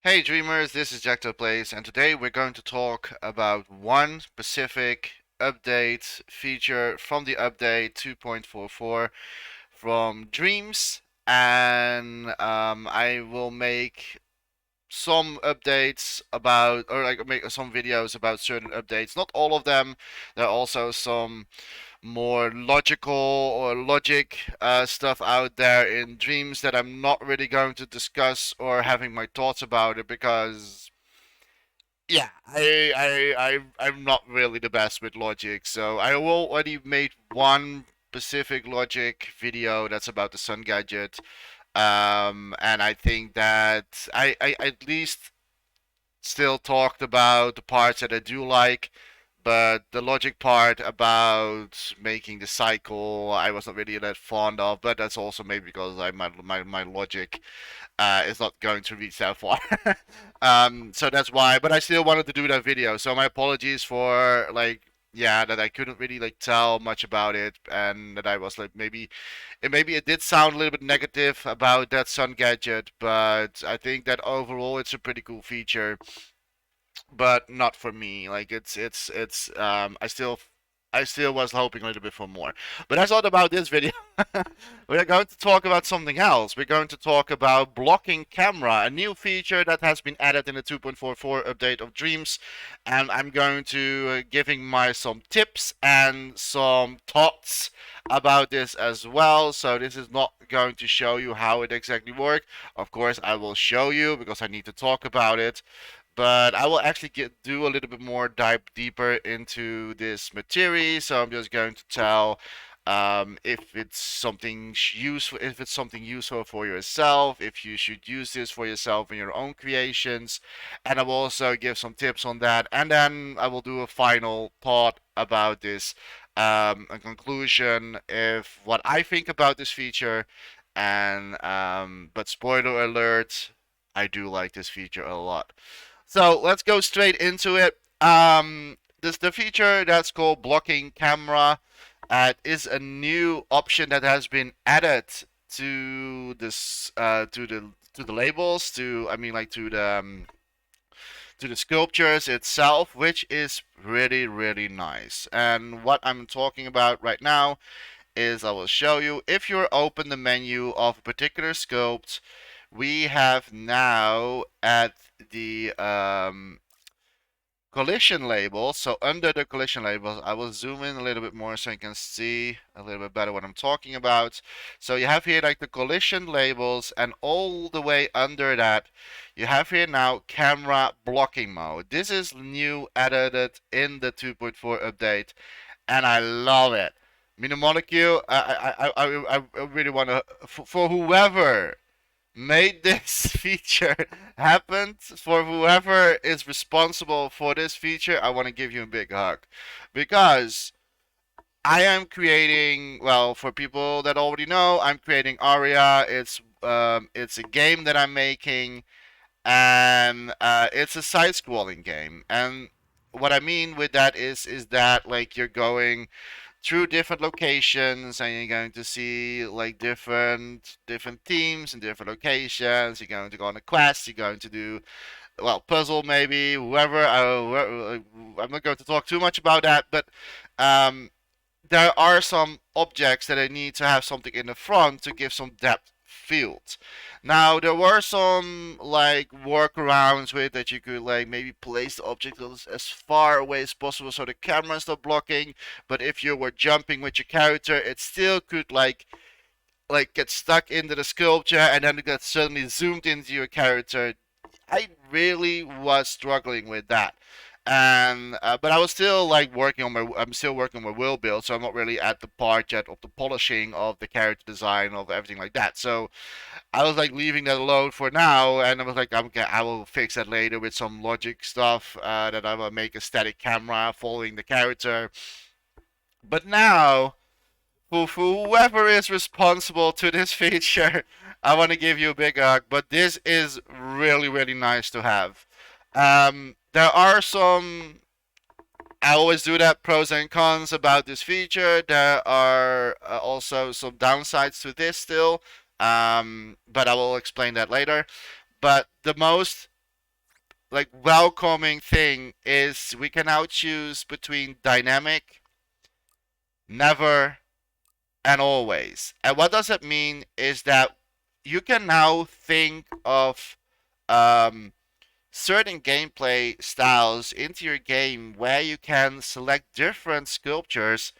Hey Dreamers, this is Jacto Plays, and today we're going to talk about one specific update feature from the update 2.44 from Dreams, and I will make some updates about, or like make some videos about certain updates. Not all of them. There are also some more logical or logic stuff out there in Dreams that I'm not really going to discuss or having my thoughts about it because yeah, I'm not really the best with logic. So I already made one specific logic video that's about the Sun Gadget. And I think that I at least still talked about the parts that I do like, but the logic part about making the cycle I was not really that fond of. But that's also maybe because my logic is not going to reach that far. So that's why. But I still wanted to do that video. So my apologies for like yeah that I couldn't really like tell much about it and that I was like maybe it did sound a little bit negative about that Sun gadget, but I think that overall it's a pretty cool feature, but not for me. Like it's I still was hoping a little bit for more. But that's not about this video. We're going to talk about something else. We're going to talk about blocking camera, a new feature that has been added in the 2.44 update of Dreams, and I'm going to giving my some tips and some thoughts about this as well. So this is not going to show you how it exactly works. Of course, I will show you because I need to talk about it, but I will actually do a little bit more dive deeper into this material. So I'm just going to tell if it's something useful, if it's something useful for yourself, if you should use this for yourself in your own creations, and I will also give some tips on that, and then I will do a final thought about this, a conclusion, if what I think about this feature, and but spoiler alert, I do like this feature a lot. So let's go straight into it. This the feature that's called blocking camera. Is a new option that has been added to this to the labels to I mean like to the sculptures itself, which is really nice. And what I'm talking about right now is I will show you if you open the menu of a particular sculpt, we have now at the collision labels. So under the collision labels, I will zoom in a little bit more so you can see a little bit better what I'm talking about. So you have here like the collision labels, and all the way under that, you have here now camera blocking mode. This is new, added in the 2.4 update, and I love it. Molecule, I really want to, for whoever made this feature happen, for whoever is responsible for this feature, I want to give you a big hug. Because I am creating, well, for people that already know, I'm creating Aria. It's a game that I'm making, and it's a side-scrolling game. And what I mean with that is that like you're going through different locations and you're going to see like different teams and different locations. You're going to go on a quest. You're going to do well puzzle maybe whoever. I'm not going to talk too much about that, but um, there are some objects that I need to have something in the front to give some depth field. Now there were some like workarounds with that you could like maybe place the object as far away as possible so the camera is not blocking. But if you were jumping with your character, it still could like get stuck into the sculpture and then it got suddenly zoomed into your character. I really was struggling with that. And but I was still like working on my I'm still working on my will build, so I'm not really at the part yet of the polishing of the character design of everything like that. So I was like leaving that alone for now, and I was like, okay, I will fix that later with some logic stuff that I will make a static camera following the character. But now, for whoever is responsible to this feature, I want to give you a big hug. But this is really nice to have. There are some. I always do that pros and cons about this feature. There are also some downsides to this still, but I will explain that later. But the most like welcoming thing is we can now choose between dynamic, never, and always. And what does it mean is that you can now think of um, certain gameplay styles into your game where you can select different sculptures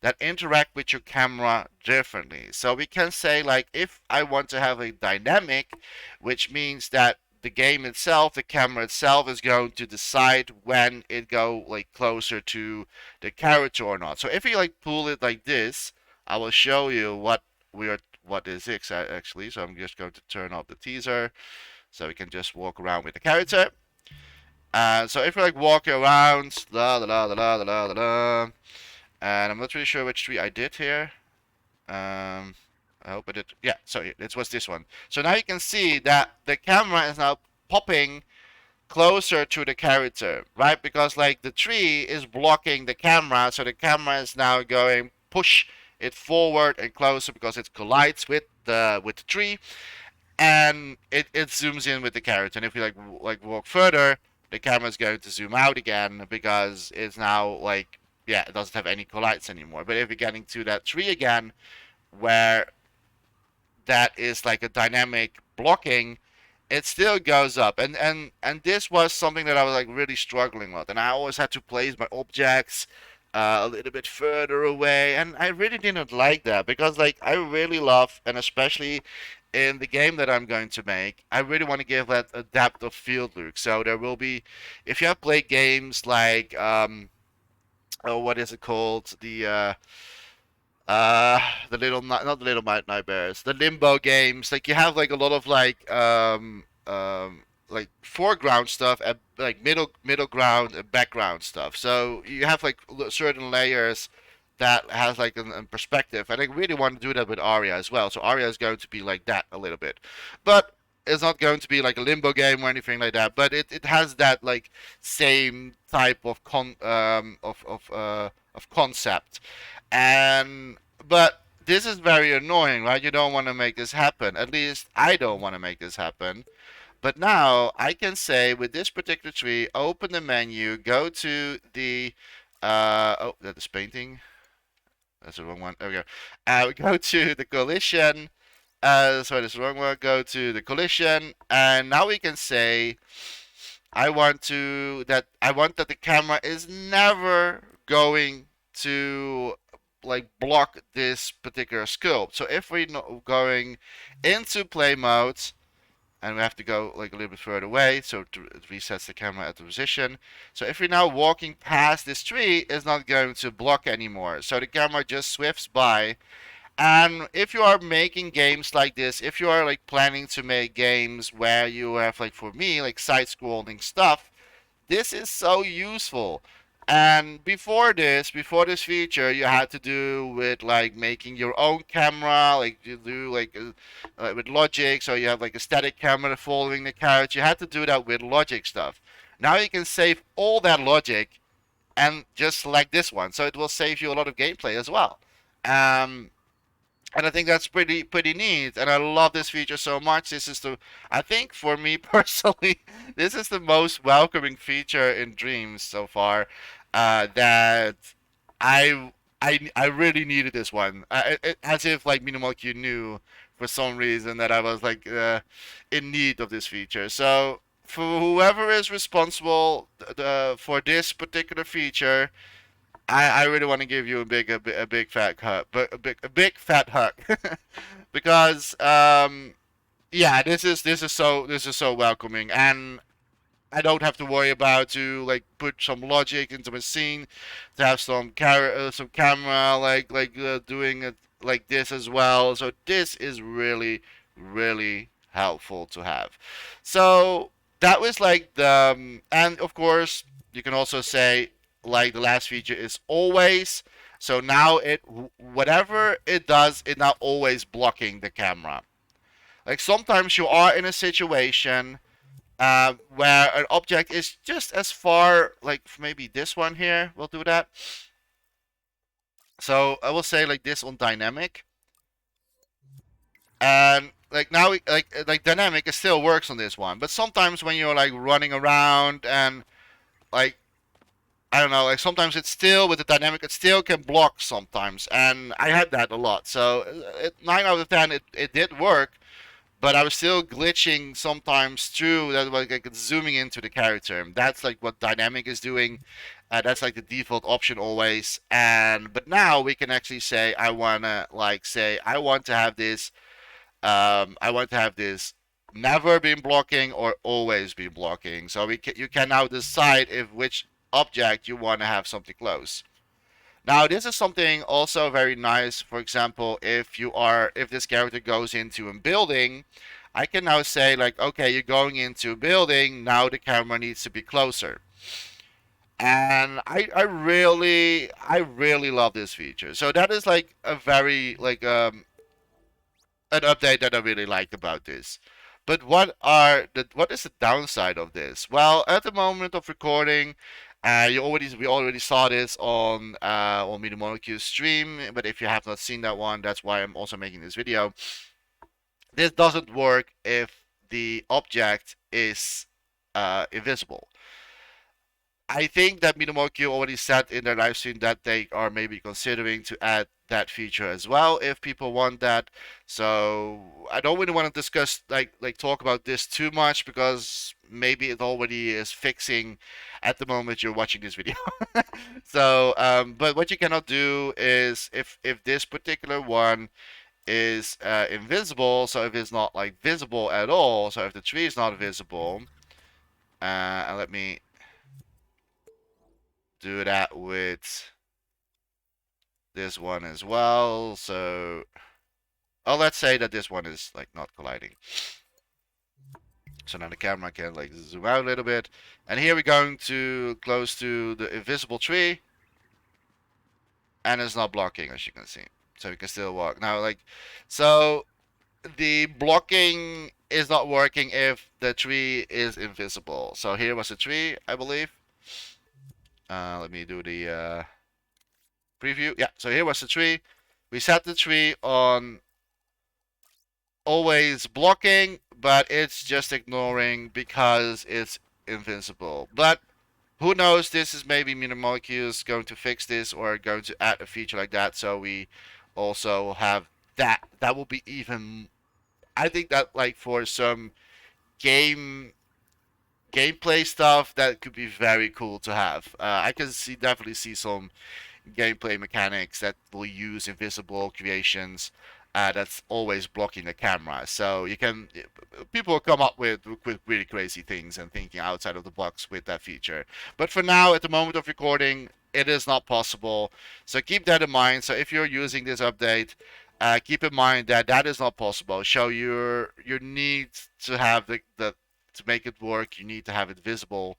that interact with your camera differently. So we can say like if I want to have a dynamic, which means that the game itself, the camera itself is going to decide when it go like closer to the character or not. So if you like pull it like this, I will show you what is it actually. So I'm just going to turn off the teaser so we can just walk around with the character. So if we like walk around, la la la la la la la la, and I'm not really sure which tree I did here. Um, I hope I did. Yeah, so it was this one. So now you can see that the camera is now popping closer to the character, right? Because like the tree is blocking the camera, so the camera is now going push it forward and closer because it collides with the tree, and it zooms in with the character. And if you like walk further, the camera is going to zoom out again because it's now like yeah, it doesn't have any collides anymore. But if you're getting to that tree again, where that is like a dynamic blocking, it still goes up. And this was something that I was like really struggling with, and I always had to place my objects a little bit further away, and I really didn't like that because like I really love, and especially in the game that I'm going to make, I really want to give that a depth of field look. So there will be, if you have played games like oh, what is it called, uh, the little not the little nightmares, the limbo games. Like you have like a lot of like foreground stuff and like middle ground and background stuff. So you have like certain layers that has like a perspective, and I really want to do that with Aria as well. So Aria is going to be like that a little bit, but it's not going to be like a limbo game or anything like that. But it has that like same type of of concept, and but this is very annoying, right? You don't want to make this happen. At least I don't want to make this happen. But now I can say with this particular tree, open the menu, go to the oh, that is painting. That's the wrong one. There we go. Go to the collision. Sorry, that's the wrong one. Go to the collision, and now we can say I want that the camera is never going to like block this particular scope. So if we're going into play mode and we have to go like a little bit further away, so it resets the camera at the position. So if we're now walking past this tree, it's not going to block anymore. So the camera just swifts by. And if you are making games like this, if you are like planning to make games where you have like for me like side scrolling stuff, this is so useful. And before this feature, you had to do with like making your own camera, like you do with Logic, so you have like a static camera following the character. You had to do that with Logic stuff. Now you can save all that logic and just select this one, so it will save you a lot of gameplay as well. Um, and I think that's pretty neat. And I love this feature so much. This is the I think for me personally, this is the most welcoming feature in Dreams so far. That I really needed this one. As if like Minimal Q knew for some reason that I was like in need of this feature. So for whoever is responsible for this particular feature, I really want to give you a big fat hug, but a big fat hug, because yeah, this is so welcoming, and I don't have to worry about to like put some logic into my scene, to have some camera doing it like this as well. So this is really helpful to have. So that was like the and of course you can also say like the last feature is always. So now whatever it does, it now always blocking the camera. Like sometimes you are in a situation where an object is just as far, like maybe this one here will do that. So I will say like this on dynamic, and like now like dynamic, it still works on this one, but sometimes when you're like running around and like I don't know, like sometimes it's still with the dynamic, it still can block sometimes, and I had that a lot. So 9 out of 10, it did work, but I was still glitching sometimes through that, like zooming into the character. And that's like what dynamic is doing. That's like the default option always. And but now we can actually say I want to have this. I want to have this never been blocking or always be blocking. So you can now decide if which object you want to have something close. Now, this is something also very nice. For example, if this character goes into a building, I can now say like, okay, you're going into a building. Now the camera needs to be closer. And I really love this feature. So that is like a very like an update that I really like about this. But what is the downside of this? Well, at the moment of recording, we already saw this on Media Molecule's stream. But if you have not seen that one, that's why I'm also making this video. This doesn't work if the object is invisible. I think that MediaMolecule already said in their live stream that they are maybe considering to add that feature as well if people want that. So I don't really want to discuss like talk about this too much because maybe it already is fixing at the moment you're watching this video. So but what you cannot do is if this particular one is invisible, so if it's not like visible at all, so if the tree is not visible, and let me do that with this one as well. So, oh, let's say that this one is like not colliding. So now the camera can like zoom out a little bit. And here we're going to close to the invisible tree. And it's not blocking, as you can see. So we can still walk. Now, like, so the blocking is not working if the tree is invisible. So here was the tree, I believe. Let me do the preview. Yeah, so here was the tree. We set the tree on always blocking, but it's just ignoring because it's invincible. But who knows? This is maybe Media Molecules going to fix this or going to add a feature like that. So we also have that. That will be even. I think that like for some game gameplay stuff, that could be very cool to have. I can definitely see some gameplay mechanics that will use invisible creations that's always blocking the camera. So you can people will come up with really crazy things and thinking outside of the box with that feature. But for now, at the moment of recording, it is not possible. So keep that in mind. So if you're using this update, keep in mind that that is not possible. So you need to have the to make it work. You need to have it visible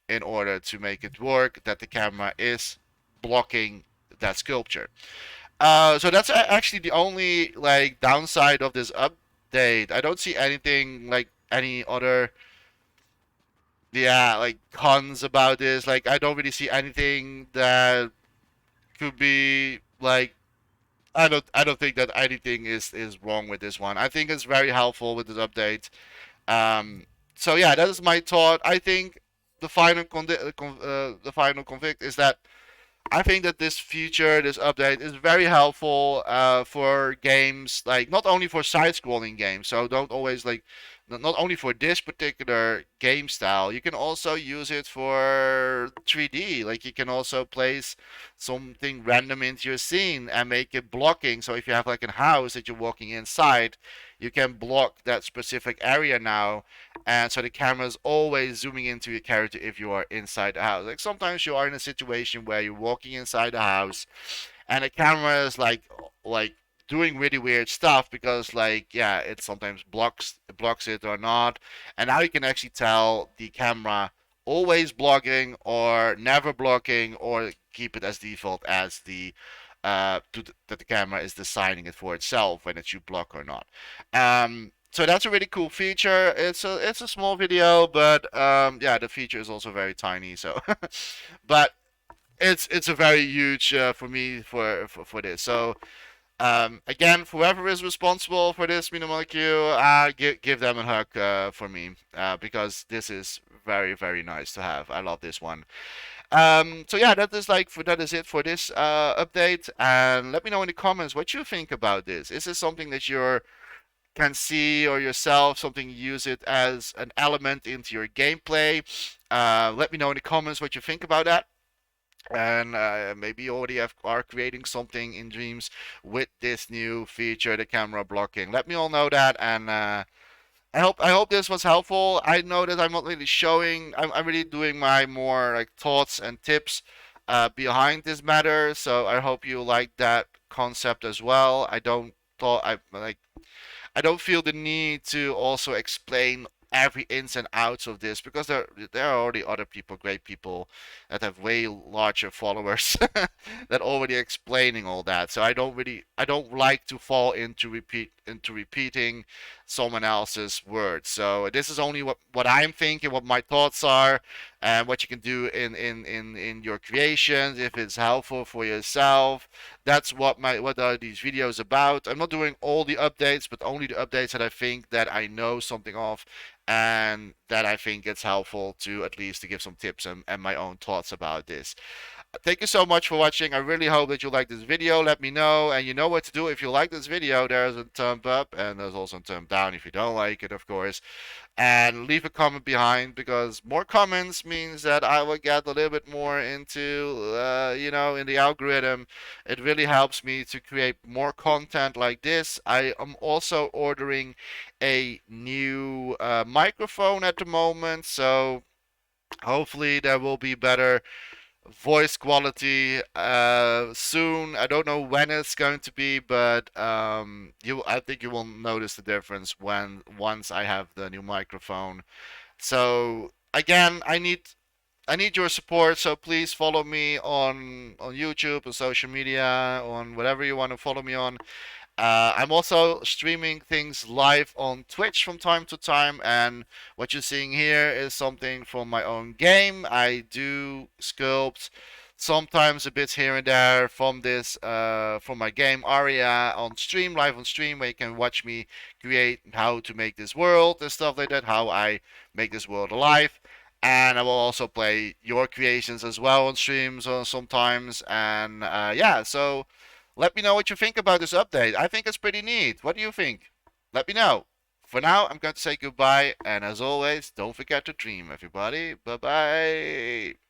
in order to make it work. That the camera is blocking that sculpture. So that's actually the only like downside of this update. I don't see anything like any other like cons about this. Like I don't really see anything that could be like I don't think that anything is wrong with this one. I think it's very helpful with this update. So yeah, that is my thought. I think the final convict is that I think that this feature, this update, is very helpful for games, like not only for side-scrolling games. So don't always like, not only for this particular game style. You can also use it for 3D. Like you can also place something random into your scene and make it blocking. So if you have like a house that you're walking inside, you can block that specific area now, and so the camera is always zooming into your character if you are inside the house. Like sometimes you are in a situation where you're walking inside the house and the camera is like doing really weird stuff because like yeah, it sometimes blocks it or not. And now you can actually tell the camera always blocking or never blocking or keep it as default as that the camera is deciding it for itself when it should block or not. So that's a really cool feature. It's a small video, but yeah, the feature is also very tiny. So, but it's a very huge for me for this. So Again, whoever is responsible for this minimal queue, give them a hug for me, because this is very, very nice to have. I love this one. So yeah, that is it for this update. And let me know in the comments what you think about this. Is this something that you can see or yourself, something you use it as an element into your gameplay? Let me know in the comments what you think about that. And maybe you already are creating something in Dreams with this new feature, the camera blocking. Let me all know that, and I hope this was helpful. I know that I'm not really showing. I'm really doing my more like thoughts and tips behind this matter. So I hope you like that concept as well. I don't feel the need to also explain every ins and outs of this, because there are already other people, great people that have way larger followers that already explaining all that. So I don't like to fall into repeating someone else's words. So this is only what I'm thinking, what my thoughts are, and what you can do in your creations if it's helpful for yourself. That's what are these videos about. I'm not doing all the updates, but only the updates that I think that I know something of, and that I think it's helpful to at least to give some tips and my own thoughts about this. Thank you so much for watching. I really hope that you like this video. Let me know, and you know what to do if you like this video. There's a thumb up, and there's also a thumb down if you don't like it, of course. And leave a comment behind, because more comments means that I will get a little bit more into, in the algorithm. It really helps me to create more content like this. I am also ordering a new microphone at the moment, so hopefully there will be better voice quality soon. I don't know when it's going to be, but I think you will notice the difference when once I have the new microphone. So again, I need your support, so please follow me on YouTube, on social media, on whatever you want to follow me on. I'm also streaming things live on Twitch from time to time, and what you're seeing here is something from my own game. I do sculpt sometimes a bit here and there from this from my game Aria on stream, live on stream, where you can watch me create how to make this world and stuff like that, how I make this world alive. And I will also play your creations as well on streams sometimes. And yeah, so let me know what you think about this update. I think it's pretty neat. What do you think? Let me know. For now, I'm going to say goodbye, and as always, don't forget to dream, everybody. Bye bye.